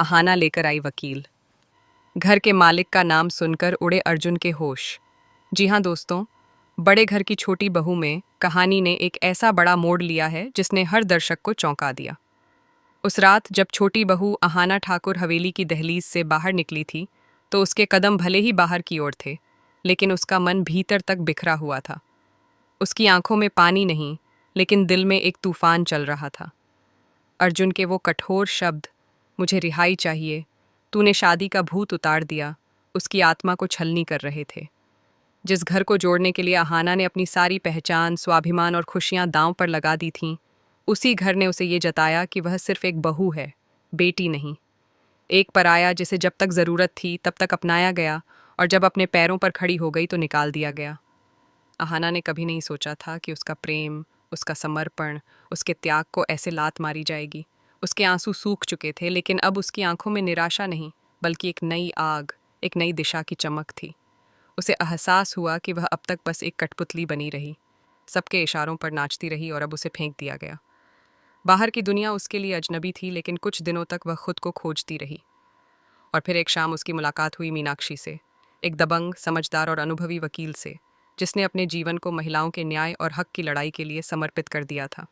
अहाना लेकर आई वकील। घर के मालिक का नाम सुनकर उड़े अर्जुन के होश। जी हाँ दोस्तों, बड़े घर की छोटी बहू में कहानी ने एक ऐसा बड़ा मोड़ लिया है जिसने हर दर्शक को चौंका दिया। उस रात जब छोटी बहू अहाना ठाकुर हवेली की दहलीज से बाहर निकली थी, तो उसके कदम भले ही बाहर की ओर थे, लेकिन उसका मन भीतर तक बिखरा हुआ था। उसकी आंखों में पानी नहीं, लेकिन दिल में एक तूफान चल रहा था। अर्जुन के वो कठोर शब्द, मुझे रिहाई चाहिए, तूने शादी का भूत उतार दिया, उसकी आत्मा को छलनी कर रहे थे। जिस घर को जोड़ने के लिए अहाना ने अपनी सारी पहचान, स्वाभिमान और खुशियां दांव पर लगा दी थीं, उसी घर ने उसे ये जताया कि वह सिर्फ एक बहू है, बेटी नहीं। एक पराया जिसे जब तक ज़रूरत थी तब तक अपनाया गया, और जब अपने पैरों पर खड़ी हो गई तो निकाल दिया गया। अहाना ने कभी नहीं सोचा था कि उसका प्रेम, उसका समर्पण, उसके त्याग को ऐसे लात मारी जाएगी। उसके आंसू सूख चुके थे, लेकिन अब उसकी आंखों में निराशा नहीं, बल्कि एक नई आग, एक नई दिशा की चमक थी। उसे एहसास हुआ कि वह अब तक बस एक कठपुतली बनी रही, सबके इशारों पर नाचती रही, और अब उसे फेंक दिया गया। बाहर की दुनिया उसके लिए अजनबी थी, लेकिन कुछ दिनों तक वह खुद को खोजती रही। और फिर एक शाम उसकी मुलाकात हुई मीनाक्षी से, एक दबंग, समझदार और अनुभवी वकील से, जिसने अपने जीवन को महिलाओं के न्याय और हक की लड़ाई के लिए समर्पित कर दिया था।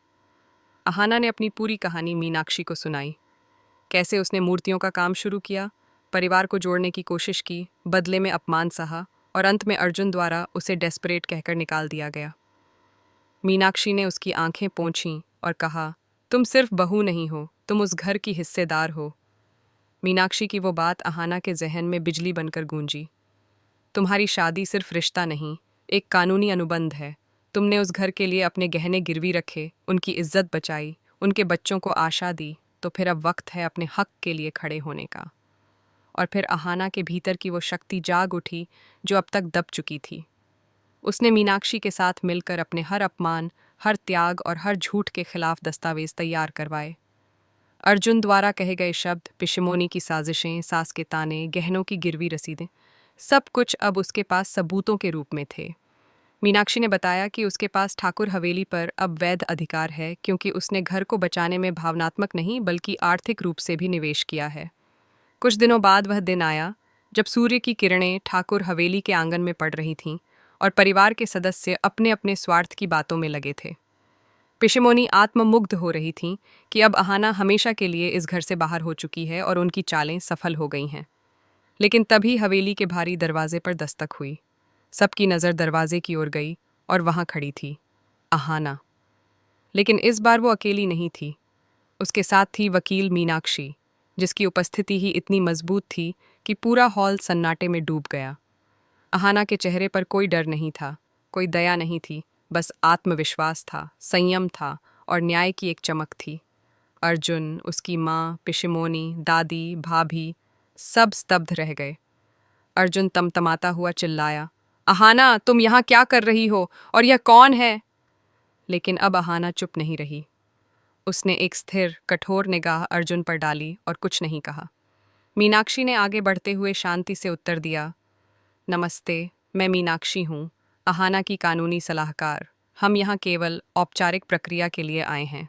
अहाना ने अपनी पूरी कहानी मीनाक्षी को सुनाई। कैसे उसने मूर्तियों का काम शुरू किया, परिवार को जोड़ने की कोशिश की, बदले में अपमान सहा, और अंत में अर्जुन द्वारा उसे डेस्परेट कहकर निकाल दिया गया। मीनाक्षी ने उसकी आंखें पोंछीं और कहा, तुम सिर्फ बहू नहीं हो, तुम उस घर की हिस्सेदार हो। मीनाक्षी की वो बात अहाना के जहन में बिजली बनकर गूंजी। तुम्हारी शादी सिर्फ रिश्ता नहीं, एक कानूनी अनुबंध है। तुमने उस घर के लिए अपने गहने गिरवी रखे, उनकी इज्जत बचाई, उनके बच्चों को आशा दी, तो फिर अब वक्त है अपने हक के लिए खड़े होने का। और फिर अहाना के भीतर की वो शक्ति जाग उठी जो अब तक दब चुकी थी। उसने मीनाक्षी के साथ मिलकर अपने हर अपमान, हर त्याग और हर झूठ के खिलाफ दस्तावेज तैयार करवाए। अर्जुन द्वारा कहे गए शब्द, पिशमोनी की साजिशें, सास के ताने, गहनों की गिरवी रसीदें, सब कुछ अब उसके पास सबूतों के रूप में थे। मीनाक्षी ने बताया कि उसके पास ठाकुर हवेली पर अब वैध अधिकार है, क्योंकि उसने घर को बचाने में भावनात्मक नहीं बल्कि आर्थिक रूप से भी निवेश किया है। कुछ दिनों बाद वह दिन आया जब सूर्य की किरणें ठाकुर हवेली के आंगन में पड़ रही थीं, और परिवार के सदस्य अपने अपने स्वार्थ की बातों में लगे थे। पिशमोनी आत्ममुग्ध हो रही थीं कि अब अहाना हमेशा के लिए इस घर से बाहर हो चुकी है और उनकी चालें सफल हो गई हैं। लेकिन तभी हवेली के भारी दरवाजे पर दस्तक हुई। सबकी नज़र दरवाजे की ओर गई, और वहां खड़ी थी अहाना। लेकिन इस बार वो अकेली नहीं थी। उसके साथ थी वकील मीनाक्षी, जिसकी उपस्थिति ही इतनी मजबूत थी कि पूरा हॉल सन्नाटे में डूब गया। अहाना के चेहरे पर कोई डर नहीं था, कोई दया नहीं थी, बस आत्मविश्वास था, संयम था, और न्याय की एक चमक थी। अर्जुन, उसकी माँ, पिशमोनी, दादी, भाभी, सब स्तब्ध रह गए। अर्जुन तमतमाता हुआ चिल्लाया, अहाना, तुम यहाँ क्या कर रही हो, और यह कौन है? लेकिन अब अहाना चुप नहीं रही। उसने एक स्थिर, कठोर निगाह अर्जुन पर डाली और कुछ नहीं कहा। मीनाक्षी ने आगे बढ़ते हुए शांति से उत्तर दिया, नमस्ते, मैं मीनाक्षी हूँ, अहाना की कानूनी सलाहकार। हम यहाँ केवल औपचारिक प्रक्रिया के लिए आए हैं।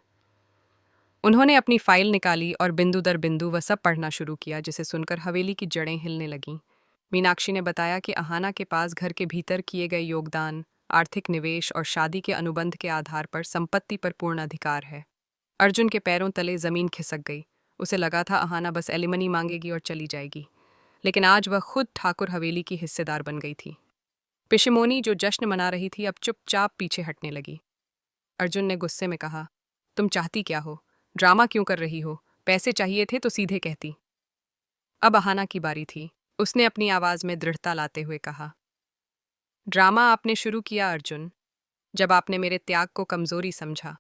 उन्होंने अपनी फाइल निकाली और बिंदु दर बिंदु वह सब पढ़ना शुरू किया, जिसे सुनकर हवेली की जड़ें हिलने लगीं। मीनाक्षी ने बताया कि अहाना के पास घर के भीतर किए गए योगदान, आर्थिक निवेश और शादी के अनुबंध के आधार पर संपत्ति पर पूर्ण अधिकार है। अर्जुन के पैरों तले जमीन खिसक गई। उसे लगा था अहाना बस एलिमनी मांगेगी और चली जाएगी, लेकिन आज वह खुद ठाकुर हवेली की हिस्सेदार बन गई थी। पिशमोनी, जो जश्न मना रही थी, अब चुपचाप पीछे हटने लगी। अर्जुन ने गुस्से में कहा, तुम चाहती क्या हो? ड्रामा क्यों कर रही हो? पैसे चाहिए थे तो सीधे कहती। अब अहाना की बारी थी। उसने अपनी आवाज में दृढ़ता लाते हुए कहा, ड्रामा आपने शुरू किया अर्जुन, जब आपने मेरे त्याग को कमजोरी समझा,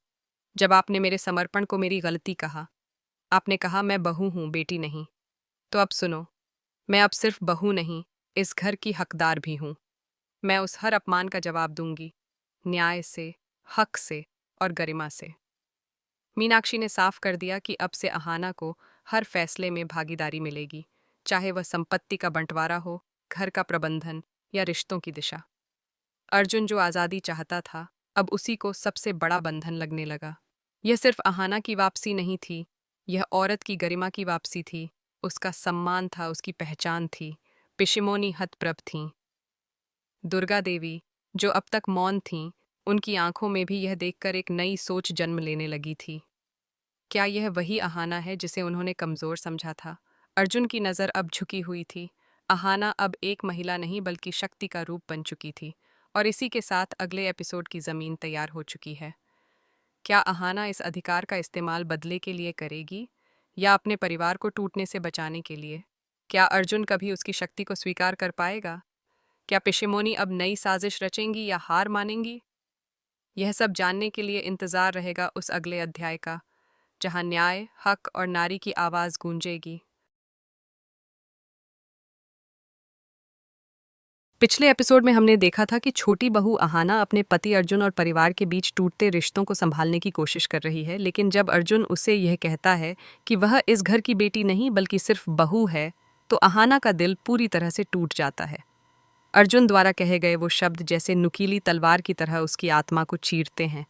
जब आपने मेरे समर्पण को मेरी गलती कहा। आपने कहा मैं बहू हूं, बेटी नहीं। तो अब सुनो, मैं अब सिर्फ बहू नहीं, इस घर की हकदार भी हूं। मैं उस हर अपमान का जवाब दूंगी, न्याय से, हक से और गरिमा से। मीनाक्षी ने साफ कर दिया कि अब से अहाना को हर फैसले में भागीदारी मिलेगी, चाहे वह संपत्ति का बंटवारा हो, घर का प्रबंधन या रिश्तों की दिशा। अर्जुन, जो आज़ादी चाहता था, अब उसी को सबसे बड़ा बंधन लगने लगा। यह सिर्फ अहाना की वापसी नहीं थी, यह औरत की गरिमा की वापसी थी, उसका सम्मान था, उसकी पहचान थी। पिशिमोनी हतप्रभ थीं। दुर्गा देवी, जो अब तक मौन थीं, उनकी आंखों में भी यह देखकर एक नई सोच जन्म लेने लगी थी। क्या यह वही अहाना है जिसे उन्होंने कमजोर समझा था? अर्जुन की नज़र अब झुकी हुई थी। अहाना अब एक महिला नहीं बल्कि शक्ति का रूप बन चुकी थी, और इसी के साथ अगले एपिसोड की ज़मीन तैयार हो चुकी है। क्या अहाना इस अधिकार का इस्तेमाल बदले के लिए करेगी, या अपने परिवार को टूटने से बचाने के लिए? क्या अर्जुन कभी उसकी शक्ति को स्वीकार कर पाएगा? क्या पिशिमोनी अब नई साजिश रचेंगी या हार मानेंगी? यह सब जानने के लिए इंतजार रहेगा उस अगले अध्याय का, जहां न्याय, हक और नारी की आवाज गूंजेगी। पिछले एपिसोड में हमने देखा था कि छोटी बहू अहाना अपने पति अर्जुन और परिवार के बीच टूटते रिश्तों को संभालने की कोशिश कर रही है, लेकिन जब अर्जुन उसे यह कहता है कि वह इस घर की बेटी नहीं बल्कि सिर्फ बहू है, तो अहाना का दिल पूरी तरह से टूट जाता है। अर्जुन द्वारा कहे गए वो शब्द जैसे नुकीली तलवार की तरह उसकी आत्मा को चीरते हैं।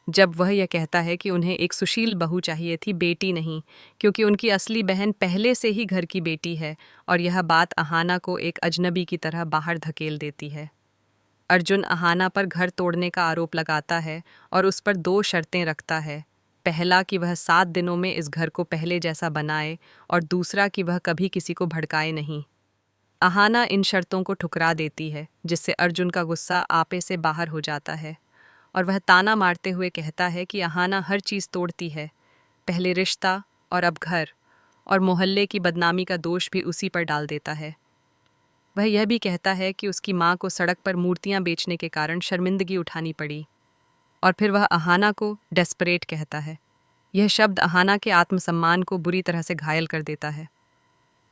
जब वह यह कहता है कि उन्हें एक सुशील बहू चाहिए थी, बेटी नहीं, क्योंकि उनकी असली बहन पहले से ही घर की बेटी है, और यह बात अहाना को एक अजनबी की तरह बाहर धकेल देती है। अर्जुन अहाना पर घर तोड़ने का आरोप लगाता है और उस पर दो शर्तें रखता है। पहला कि वह 7 दिनों में इस घर को पहले जैसा बनाए, और दूसरा कि वह कभी किसी को भड़काए नहीं। अहाना इन शर्तों को ठुकरा देती है, जिससे अर्जुन का गुस्सा आपे से बाहर हो जाता है, और वह ताना मारते हुए कहता है कि अहाना हर चीज़ तोड़ती है, पहले रिश्ता और अब घर, और मोहल्ले की बदनामी का दोष भी उसी पर डाल देता है। वह यह भी कहता है कि उसकी माँ को सड़क पर मूर्तियाँ बेचने के कारण शर्मिंदगी उठानी पड़ी, और फिर वह अहाना को डेस्परेट कहता है। यह शब्द अहाना के आत्मसम्मान को बुरी तरह से घायल कर देता है।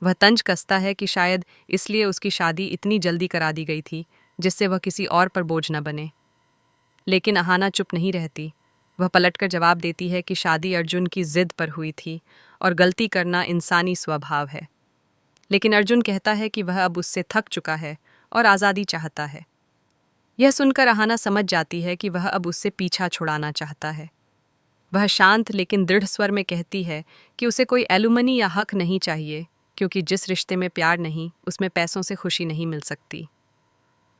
वह तंज कसता है कि शायद इसलिए उसकी शादी इतनी जल्दी करा दी गई थी, जिससे वह किसी और पर बोझ न बने। लेकिन अहाना चुप नहीं रहती। वह पलटकर जवाब देती है कि शादी अर्जुन की जिद पर हुई थी, और गलती करना इंसानी स्वभाव है। लेकिन अर्जुन कहता है कि वह अब उससे थक चुका है और आज़ादी चाहता है। यह सुनकर अहाना समझ जाती है कि वह अब उससे पीछा छुड़ाना चाहता है। वह शांत लेकिन दृढ़ स्वर में कहती है कि उसे कोई एलुमनी या हक नहीं चाहिए, क्योंकि जिस रिश्ते में प्यार नहीं, उसमें पैसों से खुशी नहीं मिल सकती।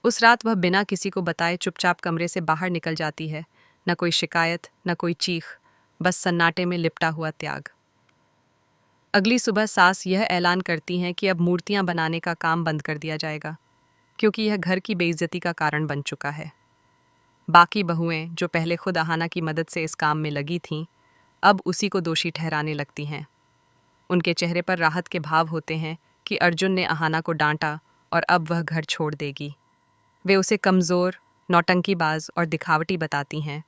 उस रात वह बिना किसी को बताए चुपचाप कमरे से बाहर निकल जाती है। न कोई शिकायत, न कोई चीख, बस सन्नाटे में लिपटा हुआ त्याग। अगली सुबह सास यह ऐलान करती हैं कि अब मूर्तियां बनाने का काम बंद कर दिया जाएगा, क्योंकि यह घर की बेइज्जती का कारण बन चुका है। बाकी बहुएं, जो पहले खुद अहाना की मदद से इस काम में लगी थीं, अब उसी को दोषी ठहराने लगती हैं। उनके चेहरे पर राहत के भाव होते हैं कि अर्जुन ने अहाना को डांटा और अब वह घर छोड़ देगी। वे उसे कमज़ोर, नौटंकीबाज और दिखावटी बताती हैं,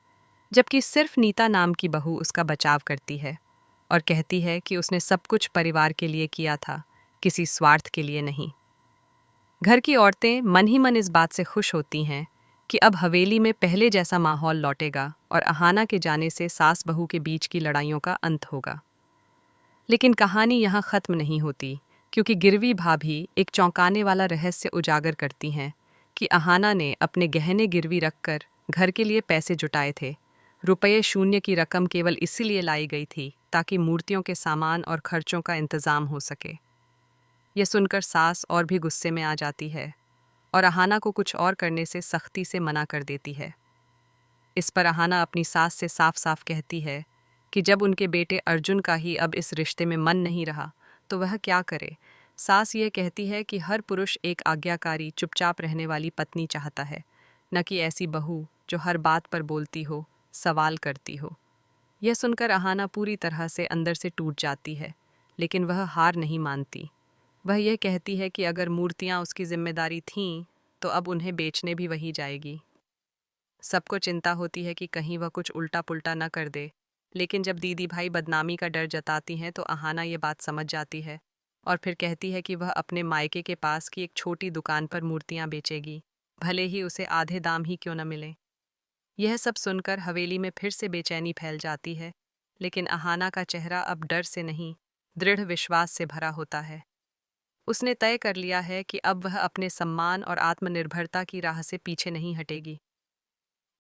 जबकि सिर्फ नीता नाम की बहू उसका बचाव करती है और कहती है कि उसने सब कुछ परिवार के लिए किया था, किसी स्वार्थ के लिए नहीं। घर की औरतें मन ही मन इस बात से खुश होती हैं कि अब हवेली में पहले जैसा माहौल लौटेगा और अहाना के जाने से सास बहू के बीच की लड़ाइयों का अंत होगा। लेकिन कहानी यहाँ ख़त्म नहीं होती, क्योंकि गिरवी भाभी एक चौंकाने वाला रहस्य उजागर करती हैं कि अहाना ने अपने गहने गिरवी रखकर घर के लिए पैसे जुटाए थे। रुपये शून्य की रकम केवल इसीलिए लाई गई थी ताकि मूर्तियों के सामान और खर्चों का इंतज़ाम हो सके। यह सुनकर सास और भी गुस्से में आ जाती है और अहाना को कुछ और करने से सख्ती से मना कर देती है। इस पर अहाना अपनी सास से साफ साफ कहती है कि जब उनके बेटे अर्जुन का ही अब इस रिश्ते में मन नहीं रहा, तो वह क्या करे। सास ये कहती है कि हर पुरुष एक आज्ञाकारी, चुपचाप रहने वाली पत्नी चाहता है, न कि ऐसी बहू जो हर बात पर बोलती हो, सवाल करती हो। यह सुनकर अहाना पूरी तरह से अंदर से टूट जाती है, लेकिन वह हार नहीं मानती। वह यह कहती है कि अगर मूर्तियाँ उसकी जिम्मेदारी थीं, तो अब उन्हें बेचने भी वही जाएगी। सबको चिंता होती है कि कहीं वह कुछ उल्टा पुल्टा न कर दे, लेकिन जब दीदी भाई बदनामी का डर जताती हैं तो अहाना ये बात समझ जाती है और फिर कहती है कि वह अपने मायके के पास की एक छोटी दुकान पर मूर्तियां बेचेगी, भले ही उसे आधे दाम ही क्यों न मिले। यह सब सुनकर हवेली में फिर से बेचैनी फैल जाती है, लेकिन अहाना का चेहरा अब डर से नहीं, दृढ़ विश्वास से भरा होता है। उसने तय कर लिया है कि अब वह अपने सम्मान और आत्मनिर्भरता की राह से पीछे नहीं हटेगी,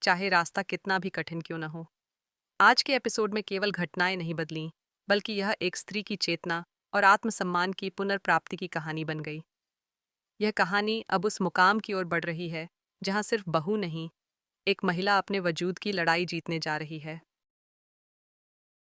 चाहे रास्ता कितना भी कठिन क्यों न हो। आज के एपिसोड में केवल घटनाएं नहीं बदलीं, बल्कि यह एक स्त्री की चेतना, और आत्मसम्मान की पुनर्प्राप्ति की कहानी बन गई। यह कहानी अब उस मुकाम की ओर बढ़ रही है जहां सिर्फ बहू नहीं, एक महिला अपने वजूद की लड़ाई जीतने जा रही है।